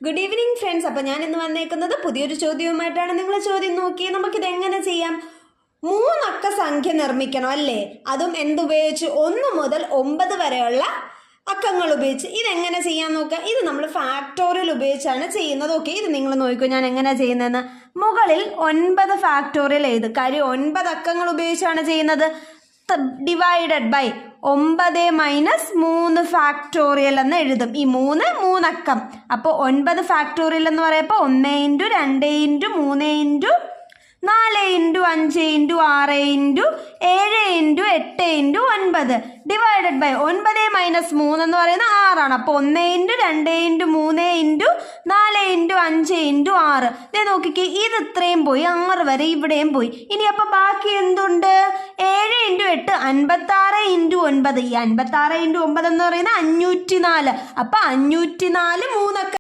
Good evening friends. അപ്പോൾ ഞാൻ ഇന്ന് വന്നേക്കുന്നത് പുതിയൊരു ചോദ്യവുമായിട്ടാണ്. നിങ്ങൾ ചോദ്യം നോക്കി നമുക്കിത് എങ്ങനെ ചെയ്യാം. 3 അക്ക സംഖ്യ നിർമ്മിക്കണം അല്ലേ, അതും എന്തുപയോഗിച്ച് 1 മുതൽ 9 വരെയുള്ള അക്കങ്ങൾ ഉപയോഗിച്ച്. ഇതെങ്ങനെ ചെയ്യാൻ നോക്കാം. ഇത് നമ്മൾ ഫാക്ടോറിയൽ ഉപയോഗിച്ചാണ് ചെയ്യുന്നത്. ഓക്കെ, ഇത് നിങ്ങൾ നോക്കൂ ഞാൻ എങ്ങനെയാണ് ചെയ്യുന്നതെന്ന്. മുകളിൽ 9 ഫാക്ടോറിയൽ എഴുത്. കാര്യം 9 അക്കങ്ങൾ ഉപയോഗിച്ചാണ് ചെയ്യുന്നത്. ഡിവൈഡഡ് ബൈ 9 മൈനസ് 3 ഫാക്ടോറിയൽ എന്ന് എഴുതും. ഈ 3 അക്കം. അപ്പോൾ 9 ഫാക്ടോറിയൽ എന്ന് പറയുമ്പോൾ 1 into 2 into 3 into 4 into 5 into 6 into 7 into 8 into 9 divided by 9 minus 3 എന്ന് പറയുന്നത് 6 ആണ്. അപ്പോൾ 1 into 2 into 3 into 4 into 5 into 6. ഇതേ നോക്കിക്കേ, ഇത് ഇത്രയും പോയി, 6 വരെ ഇവിടെയും പോയി. ഇനി അപ്പോൾ ബാക്കി എന്തുണ്ട്? 7 ഇൻറ്റു 8 56 ഇൻറ്റു 9. ഈ 56 ഇൻറ്റു 9 എന്ന് പറയുന്നത് 504. അപ്പോൾ 504 3